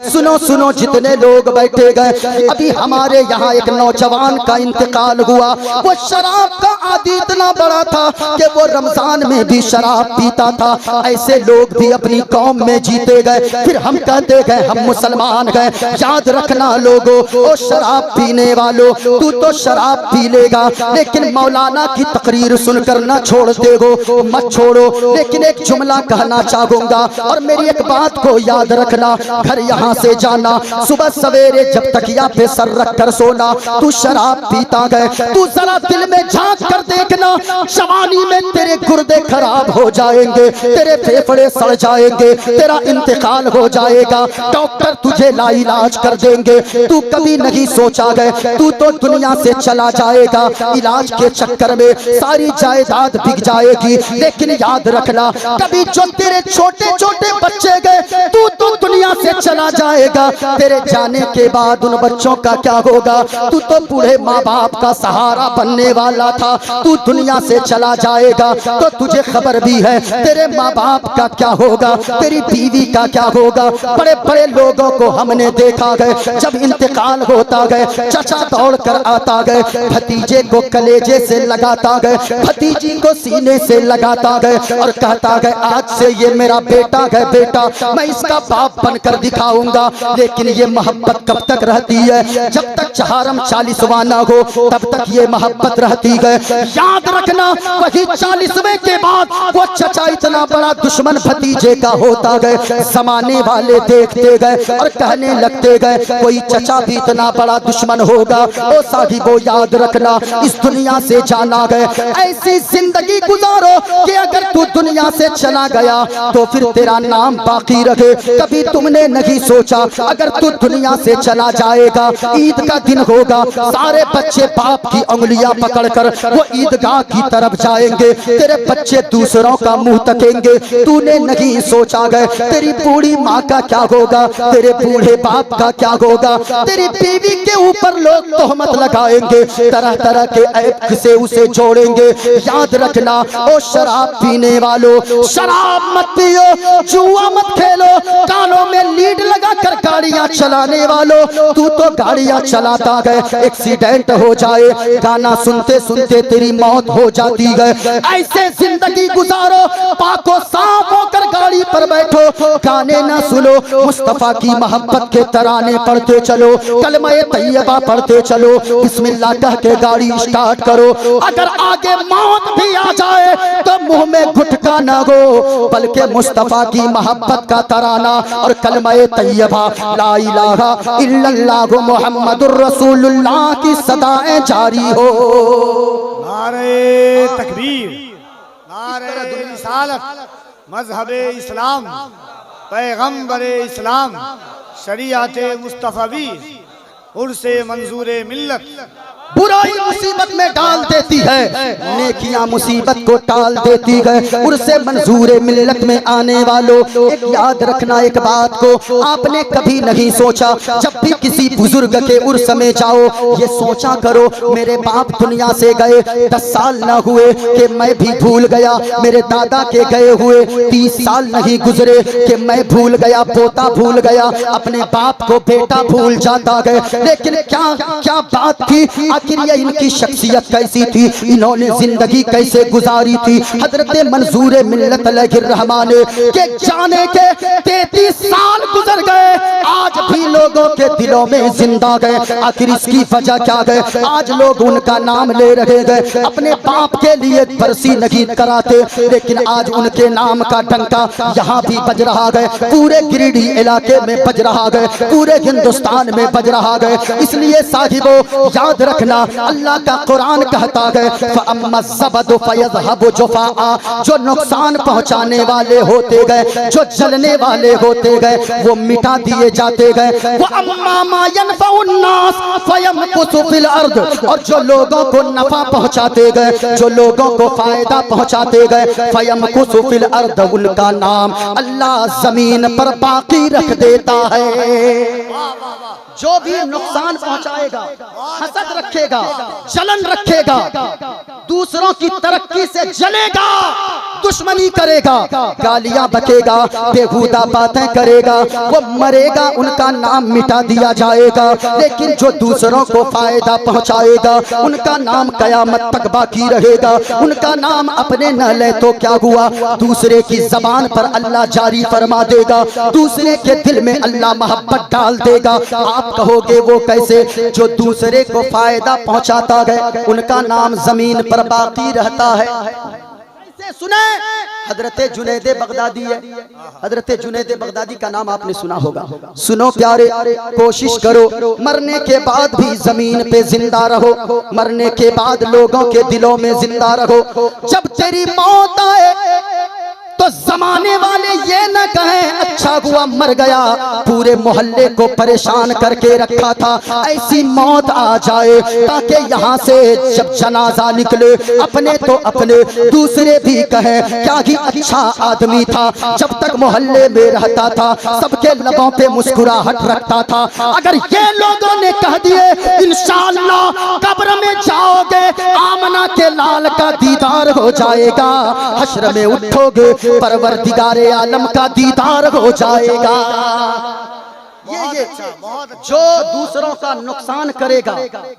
सुनो सुनो जितने लोग बैठे गए, अभी हमारे यहाँ एक नौजवान का इंतकाल हुआ। वो शराब का आदी इतना बड़ा था कि वो रमजान में भी शराब पीता था। ऐसे लोग भी अपनी कौम में जीते गए। फिर हम कहते गए हम मुसलमान गए। याद रखना लोगों, ओ शराब पीने वालों, तू तो शराब पी लेगा लेकिन मौलाना की तकरीर सुनकर ना छोड़ देगो, मत छोड़ो। लेकिन एक जुमला कहना चाहूंगा और मेरी एक बात को याद रखना। घर यहाँ से जाना, सुबह सवेरे जब तकिया पे सर रख कर सोना, तू शराब पीता गए, तू जरा दिल में झांक कर देखना, जवानी में तेरे गुर्दे खराब हो जाएंगे, तेरे फेफड़े सड़ जाएंगे, तेरा इंतकाल हो जाएगा, डॉक्टर तुझे लाइलाज कर देंगे। तू कभी नहीं सोचा गए तू तो दुनिया से चला जाएगा, इलाज के चक्कर में सारी जायदाद बिक जाएगी। लेकिन याद रखना, कभी जो तेरे छोटे छोटे बच्चे गए, तू तो दुनिया से चला जाएगा। तेरे जाने के बाद उन बच्चों का क्या होगा? तू तो बूढ़े माँ बाप का सहारा बनने वाला था, तू दुनिया से चला जाएगा तो तुझे खबर भी है तेरे माँ बाप का क्या होगा, तेरी बीवी का क्या होगा। बड़े बड़े लोगों को हमने देखा गए, जब इंतकाल होता गए चचा दौड़ कर आता गए, भतीजे को कलेजे से लगाता गए, भतीजी को सीने से लगाता गए और कहता गए आज से ये मेरा बेटा है, बेटा मैं इसका बाप बनकर दिखाऊंगा। लेकिन ये मोहब्बत कब तक रहती है? जब तक चहारम 40वां ना हो तब तक ये मोहब्बत रहती है। याद रखना, वही 40वें के बाद वो चचा इतना बड़ा दुश्मन भतीजे का होता गए। जमाने वाले देखते गए और कहने लगते गए कोई चचा भी इतना बड़ा दुश्मन होगा। ओ साहिबो याद रखना, इस दुनिया से जाना गए, ऐसी जिंदगी गुजारो कि अगर तू दुनिया से चला गया तो फिर तेरा नाम बाकी रहे। कभी तुमने नहीं सोचा अगर तू दुनिया से चला जाएगा, ईद का दिन होगा, सारे बच्चे बाप की उंगलियां पकड़कर वो ईदगाह की तरफ जाएंगे, तेरे बच्चे दूसरों का मुंह तकेंगे। तूने नहीं सोचा गए तेरी बूढ़ी माँ का क्या होगा, तेरे बूढ़े बाप का क्या होगा, तेरी बीवी के ऊपर लोग तोहमत लगाएंगे, तरह तरह के ऐब से उसे जोड़ेंगे। याद रखना, ओ शराब पीने वालों, शराब मत पियो, जुआ मत खेलो, कानों में लीड लगाकर गाड़ियां चलाने वालों, तू तो गाड़ियां चलाता गए, एक्सीडेंट हो जाए, गाना सुनते सुनते तेरी मौत हो जाती है। ऐसे जिंदगी गुजारो, पाको साफ होकर गाड़ी पर बैठो, गाने ना सुनो, मुस्तफा की मोहब्बत के तराने पढ़ते चलो, कलमा तैयबा पढ़ते चलो, बिस्मिल्लाह कह के गाड़ी स्टार्ट करो। अगर आगे मौत भी आ जाए तो मुंह में गुटखा ना हो, बल्कि मुस्तफा की मोहब्बत का तराना और कलमा तैयबा ला इलाहा इल्लल्लाहु मुहम्मदुर रसूलुल्लाह की सदाएं जारी हो। नारे तकबीर, नारे रिसालत, मजहबे इस्लाम, पैगंबरे इस्लाम, शरीयते मुस्तफवी, उर्से मंजूरे मिल्लत। बुराई मुसीबत में डाल देती है, नेकियां मुसीबत को टाल देती है। उर्से मंजूरे मिल्लत में आने वालों, एक याद रखना एक बात को, आपने कभी नहीं सोचा जब भी किसी बुजुर्ग के उर्स में जाओ ये सोचा करो मेरे बाप दुनिया से गए 10 साल न हुए कि मैं भी भूल गया, मेरे दादा के गए हुए 30 साल नहीं गुजरे कि मैं भूल गया, पोता भूल गया, अपने बाप को बेटा भूल जाता गए। लेकिन क्या क्या बात थी, आखिर ये इनकी शख्सियत कैसी थी, इन्होंने जिंदगी कैसे गुजारी थी। हजरत मंजूर मिल्लत रहमान के जाने के 33 साल गुजर गए, आज भी लोगों के दिलों में जिंदा गए। आखिर इसकी वजह क्या गए? आज लोग उनका नाम ले रहे गए, अपने बाप के लिए बरसी नहीं कराते, लेकिन आज उनके नाम का डंका यहाँ भी बज रहा गए, पूरे गिरिडीह इलाके में बज रहा गए, पूरे हिंदुस्तान में बज रहा गए। इसलिए साहिबो याद रखना, अल्लाह का कुरान कहता है जो नुकसान पहुंचाने वाले होते गए, जो जलने वाले होते गए वो मिटा दिए जाते गए। वो अम्मा मा यनफउन्नास फयमकुसु फिल अर्द, और जो लोगों को नफा पहुंचाते गए, जो लोगों को फायदा पहुंचाते गए, फयमकुसु फिल अर्द, उनका नाम अल्लाह जमीन पर बाकी रख देता है। जो भी नुकसान पहुंचाएगा, हसद रखेगा, जलन रखेगा, दूसरों की तरक्की से जलेगा, दुश्मनी करेगा, गालियां बकेगा, बेहुदा बातें करेगा, वो मरेगा, उनका नाम मिटा दिया जाएगा। लेकिन जो दूसरों को फायदा पहुंचाएगा, उनका नाम कयामत तक बाकी रहेगा। उनका नाम अपने न ले तो क्या हुआ, दूसरे की जबान पर अल्लाह जारी फरमा देगा, दूसरे के दिल में अल्लाह मोहब्बत डाल देगा। आप कहोगे वो कैसे? जो दूसरे को फायदा पहुंचाता है, उनका नाम जमीन पर बाकी रहता है। कैसे सुने? हजरत जुनैद बगदादी है। हजरत जुनैद बगदादी का नाम आपने सुना होगा। सुनो प्यारे, कोशिश करो मरने के बाद भी जमीन पे जिंदा रहो, मरने के बाद लोगों के दिलों में जिंदा रहो। जब तेरी मौत आए तो जमाने वाले ये न कहें अच्छा हुआ मर गया, पूरे मोहल्ले को परेशान करके रखा था, ऐसी मौत आ जाए ताकि यहाँ से जब जनाजा निकले, अपने तो अपने, दूसरे भी कहें क्या ही अच्छा आदमी था, जब तक मोहल्ले में रहता था सबके लबों पे मुस्कुराहट रखता था। अगर ये लोगों ने कह दिए इंशाअल्लाह कब्र में जाओगे, आमना के लाल का दीदार हो जाएगा, हश्र में उठोगे, परवरदिगारे आलम का दीदार हो जाएगा। ये जो दूसरों का नुकसान करेगा,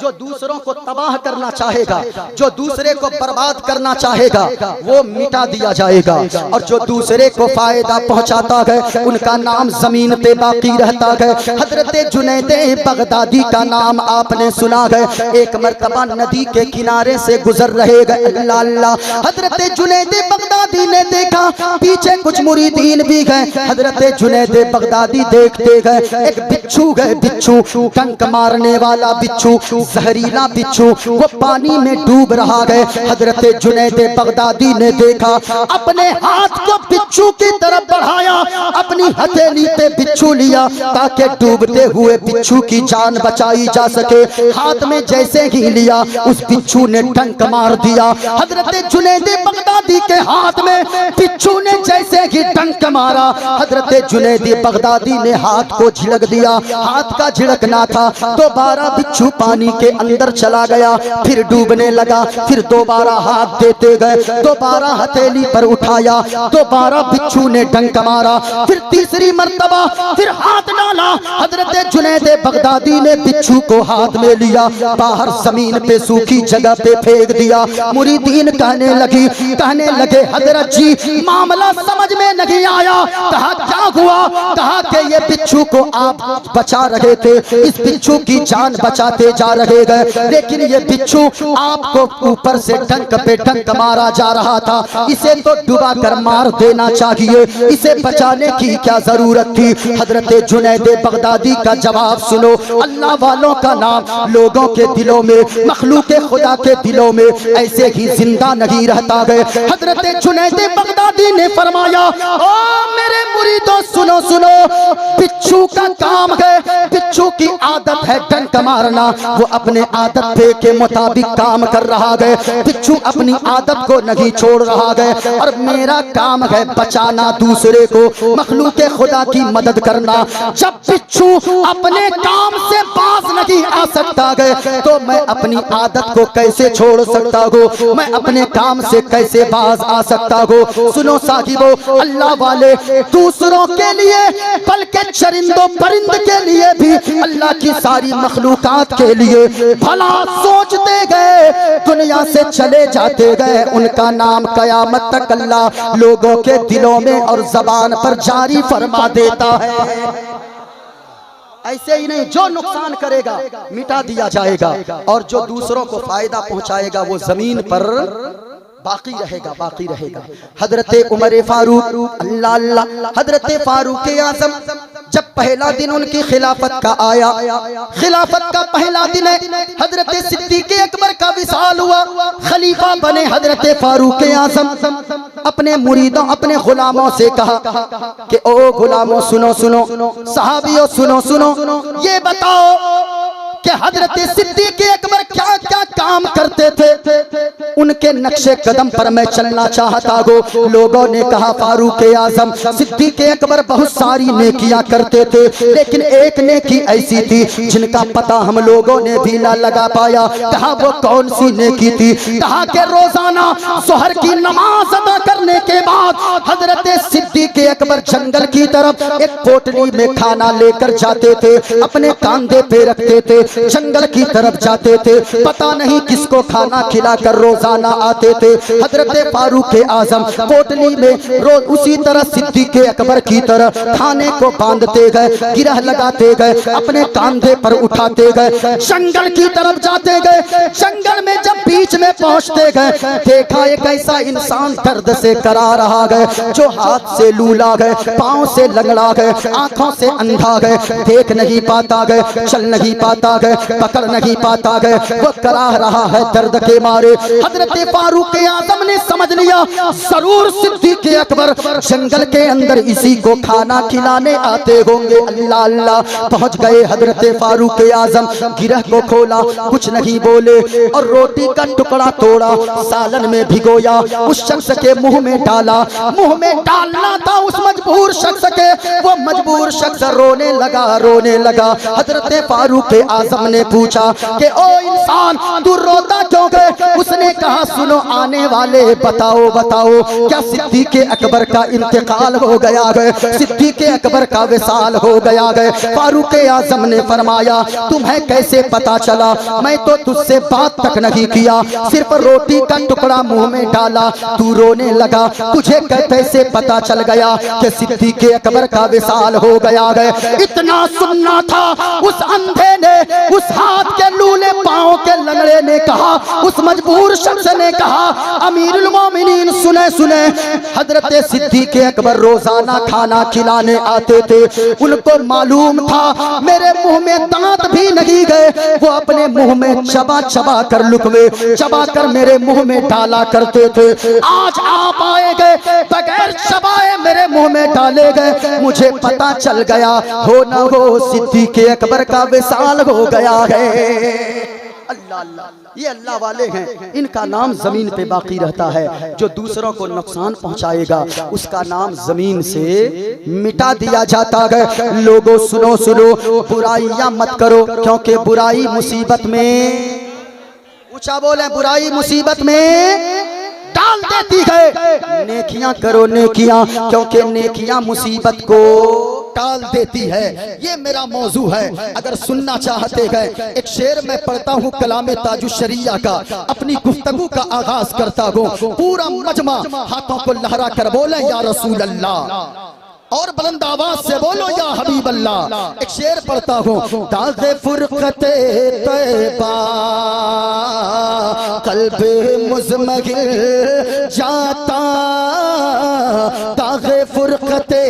जो दूसरों को तबाह करना चाहेगा, जो दूसरे को बर्बाद करना चाहेगा, वो मिटा दिया जाएगा। और जो दूसरे को फायदा पहुंचाता है, उनका नाम जमीन पे बाकी रहता है। हजरत जुनैद बगदादी का नाम आपने सुना है। एक मर्तबा नदी के किनारे से गुजर रहे गए, अल्लाह अल्लाह, हजरत जुनैद बगदादी ने देखा पीछे कुछ मुरीदीन भी गए। हजरत जुनैद बगदादी देखते गए, एक बिच्छू है, बिच्छू डंक मारने वाला बिच्छू, जहरीला बिच्छू, वो पानी में डूब रहा है। हजरत जुनैद बगदादी ने देखा, अपने हाथ को बिच्छू की तरफ बढ़ाया, अपनी हथेली पे बिच्छू लिया ताकि डूबते हुए बिच्छू की जान बचाई जा सके। हाथ में जैसे ही लिया, उस बिच्छू ने डंक मार दिया। हजरत जुनैद बगदादी के हाथ में बिच्छू ने जैसे ही डंक मारा, हजरत जुनैद बगदादी ने हाथ को झिड़क दिया। हाथ का झिड़कना था, दोबारा बिच्छू पानी के अंदर चला गया, फिर डूबने लगा, फिर दोबारा हाथ देते गए, दोबारा हथेली पर उठाया, दोबारा बिच्छू ने डंक मारा, फिर तीसरी मर्तबा फिर हाथ डाला। हजरत जुनैद बगदादी ने बिच्छू को हाथ में लिया, बाहर जमीन पे सूखी जगह पे फेंक दिया। मुरीदीन कहने लगे हजरत जी मामला समझ में नहीं आया। कहा क्या हुआ? कहा कि ये बिच्छू को आप बचा रहे थे, इस बिच्छू की जान बचाते जा रहे गए, लेकिन ये बिच्छू आपको ऊपर से डंक पे डंक मारा जा रहा था, इसे तो डुबा कर मार देना चाहिए, इसे बचाने की क्या जरूरत थी? हजरत जुनैद बगदादी का जवाब सुनो। अल्लाह वालों का नाम लोगों के दिलों में, मखलूक खुदा के दिलों में ऐसे ही जिंदा नहीं रहता है। हजरत जुनैद बगदादी ने फरमाया, ओ मेरे मुरीदों सुनो सुनो, बिच्छू का काम है, बिच्छू की आदत है डंक मारना, वो अपने आदत के मुताबिक काम कर रहा है, बिच्छू अपनी आदत को नहीं छोड़ रहा है, और मेरा काम है बचाना दूसरे को, मखलूक खुदा की मदद करना। जब बिच्छू अपने काम से बाज नहीं आ सकता है, तो मैं अपनी आदत को कैसे छोड़ सकता हूँ? मैं अपने काम से कैसे बाज आ सकता हूँ? सुनो साहिबो, अल्लाह वाले दूसरों के लिए, बल्कि चरिंदों परिंद के लिए भी, अल्लाह की सारी मखलूकात के लिए भला सोचते गए, दुनिया से चले जाते गए, उनका नाम कयामत तक अल्लाह लोगों के दिलों में और जबान पर जारी फरमा देता है। ऐसे ही नहीं, जो नुकसान करेगा मिटा दिया जाएगा, और जो दूसरों को फायदा पहुंचाएगा वो जमीन पर बाकी रहेगा। हजरत उमर फारूक, अल्लाह अल्लाह, हजरत फारूक आज़म जब पहला दिन उनकी खिलाफत का आया, खिलाफत का पहला दिन है, हजरत सिद्दीक अकबर का विसाल हुआ, खलीफा बने हजरत फारूक आज़म। अपने मुरीदों अपने गुलामों से कहा कि ओ गुलामों सुनो सुनो, सहाबियों सुनो सुनो, ये बताओ कि हजरत सिद्दीक अकबर क्या क्या काम करते थे, उनके नक्शे कदम पर मैं चलना चाहता हूँ। लोगों ने कहा फारूक आज़म सिद्दीक अकबर बहुत सारी नेकियां करते थे, लेकिन एक नेकी ऐसी थी जिनका पता हम लोगों ने भी ना लगा पाया। कहा वो कौन सी नेकी थी? कहा कि रोजाना सुहर की नमाज अदा करने के बाद हजरत सिद्दीक अकबर जंगल की तरफ एक पोटली में खाना लेकर जाते थे, अपने कांधे पे रखते थे, जंगल की तरफ जाते थे, पता नहीं किसको खाना खिलाकर रोजाना आते थे। हजरत फारूक आज़म पोटली में रोज उसी तरह सिद्दीक अकबर की तरह खाने को बांधते गए, गिरह लगाते गए, अपने कांधे पर उठाते गए, जंगल की तरफ जाते गए। जंगल में जब बीच में पहुंचते गए, देखा एक ऐसा इंसान दर्द से करा रहा गए, जो हाथ से लूला गए, पांव से लंगड़ा गए, आंखों से अंधा गए, देख नहीं पाता गए, चल नहीं पाता गए, पकड़ नहीं पाता गए, वो करा रहा है दर्द के मारे। हजरत फारूक आज़म ने समझ लिया जरूर सिद्दीक अकबर जंगल के अंदर इसी को खाना खिलाने आते होंगे। अल्लाह अल्लाह, पहुंच गए हजरत फारूक आज़म, गिरह को खोला, कुछ नहीं बोले और रोटी का टुकड़ा तोड़ा, सालन में भिगोया, उस शख्स के मुंह में डाला। मुंह में डालना था उस मजबूर शख्स के, वो मजबूर शख्स रोने लगा, रोने लगा। हजरत फारूक आज़म ने पूछा कि ओ इंसान तू रोता क्यों गए? उसने कहा सुनो आने वाले, बताओ बताओ क्या सिद्दीक अकबर का इंतकाल हो गया है, सिद्दीक अकबर का विसाल हो गया है? फारूक आज़म ने फरमाया तुम्हें कैसे पता चला? मैं तो तुझसे बात तक नहीं किया, सिर्फ रोटी का टुकड़ा मुंह में डाला, तू रोने लगा, तुझे कैसे पता चल गया कि सिद्दीक अकबर का विसाल हो गया है? इतना सुनना था उस अंधे ने, उस हाथ के लूले पांव के लंगड़े ने कहा, उस मजबूर शख्स ने कहा अमीरुल मोमिनीन सुने सुने, हजरत सिद्दीक अकबर रोजाना खाना खिलाने आते थे, उनको मालूम था मेरे मुंह में दांत भी नहीं गए, वो अपने मुंह में चबा चबा कर लुकवे चबा कर मेरे मुंह में डाला करते थे। आज आप आए गए बगैर चबाए मेरे मुंह में डाले गए, मुझे पता चल गया हो ना हो सिद्दीक अकबर का विसाल हो गया है। अल्लाह अल्लाह, ये अल्लाह वाले हैं, इनका नाम जमीन पे बाकी रहता है। जो दूसरों को नुकसान पहुंचाएगा उसका नाम जमीन से मिटा दिया जाता है। लोगों सुनो सुनो, बुराइयां मत करो, क्योंकि बुराई मुसीबत में, ऊंचा बोले, बुराई मुसीबत में डाल देती है। नेकियां करो नेकियां, क्योंकि नेकियां मुसीबत को टाल देती है। ये मेरा मौजू है, अगर सुनना चाहते हैं एक शेर मैं पढ़ता हूँ कलामे ताजुश्शरिया का, अपनी गुफ्तगू का आगाज करता हूँ। पूरा मजमा हाथों को लहरा कर बोले या रसूल अल्लाह, और बुलंद आवाज से बोलो या हबीब अल्लाह। एक शेर पढ़ता हूँ, ताज़े फुरक़ते तैबा क़ल्बे मुज़मगिल जाता, ताज़े फुरक़ते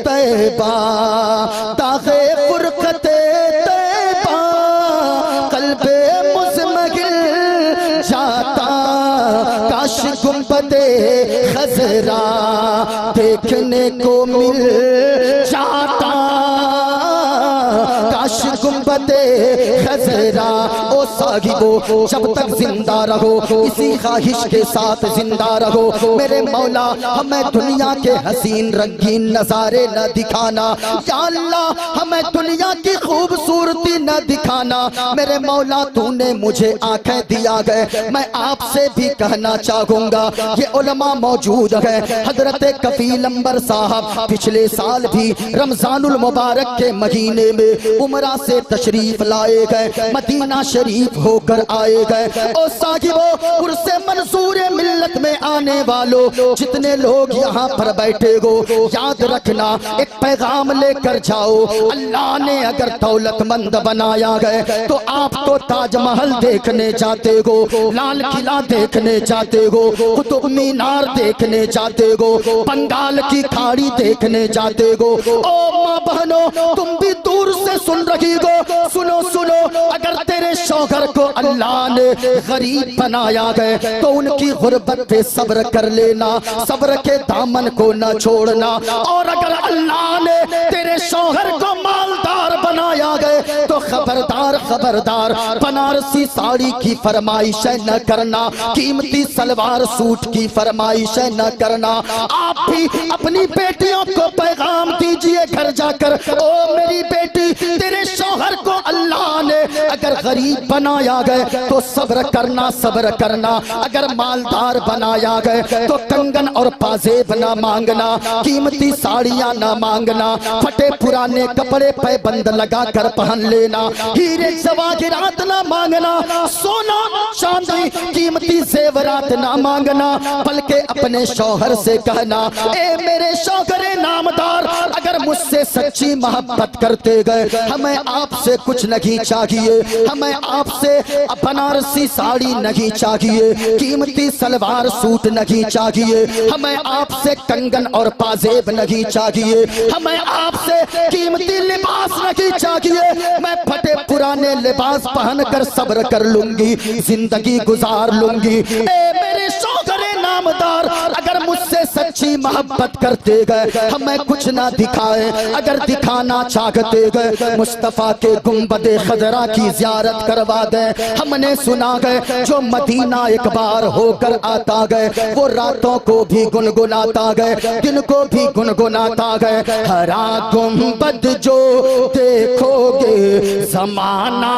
तैबा, ताज़े फुरक़ते तैबा क़ल्बे मुज़मगिल जाता, काश गुंबदे खज़रा देखने को मिल जाता, काश गुंबदे खज़रा। ओ साहिबो जब तक जिंदा रहो इसी ख्वाहिश के साथ जिंदा रहो, मेरे मौला हमें दुनिया के हसीन रंगीन नजारे न दिखाना, या अल्लाह हमें दुनिया की खूबसूरती न दिखाना। मेरे मौला तूने मुझे आंखें दिया गए, मैं आपसे भी कहना चाहूंगा, ये उलमा मौजूद है, हजरत कफील अंबर साहब पिछले साल भी रमजानुल मुबारक के महीने में उमरा से तशरीफ लाए गए, मदीना शरीफ होकर आए गए। और साहिबो उर्से मंसूर मिल्लत में आने वालों जितने लोग यहाँ पर बैठे हो, याद रखना एक पैगाम लेकर जाओ, अल्लाह ने अगर दौलतमंद बना बनाया गया। तो आप तो ताजमहल देखने जाते हो, लाल किला देखने जाते हो, कुतुब मीनार देखने जाते हो, बंगाल की खाड़ी देखने जाते हो। ओ माँ बहनों, तुम भी दूर से सुन रही हो, सुनो सुनो, अगर तेरे शौहर को अल्लाह ने गरीब बनाया गया तो उनकी गुर्बत पे सब्र कर लेना, सब्र के दामन को न छोड़ना। और अगर अल्लाह ने तेरे शौहर को मालदार बनाया गया तो खबरदार खबरदार, बनारसी साड़ी की फरमाइश न करना, कीमती सलवार सूट की फरमाइश न करना। आप भी अपनी बेटियों को पैगाम दीजिए घर जाकर, ओ मेरी बेटी, तेरे शौहर को अल्लाह ने अगर गरीब बनाया गया तो सब्र करना, सब्र करना। अगर मालदार बनाया गया तो कंगन और पाजेब ना मांगना, कीमती साड़ियां ना मांगना, फटे पुराने कपड़े पैबंद लगा कर पहन लेना, हीरे जवाहिरात ना मांगना, सोना चांदी कीमती जेवरात ना मांगना, बल्कि अपने शौहर से कहना, ए मेरे शौहरे नामदार, अगर मुझसे सच्ची मोहब्बत करते गए, हमें आपसे कुछ नहीं चाहिए, हमें आपसे बनारसी साड़ी नहीं चाहिए, कीमती सलवार सूट नहीं चाहिए, हमें आपसे कंगन और पाजेब नहीं चाहिए, हमें आपसे कीमती लिबास नहीं चाहिए। मैं फटे पुराने लिबास पहनकर सब्र कर लूंगी, जिंदगी गुजार लूंगी। ए मेरे शौहरे नामदार, अगर मुझसे सच्ची मोहब्बत करते गए, हमें कुछ ना दिखाए, अगर दिखाना चाहते गए, मुस्तफा के गुंबदे खदरा की ज़ियारत करवा दे। हमने सुना गए जो मदीना एक बार होकर आता गए, वो रातों को भी गुनगुनाता गए, दिन को भी गुनगुनाता गए। हरा गुंबद जो देखोगे जमाना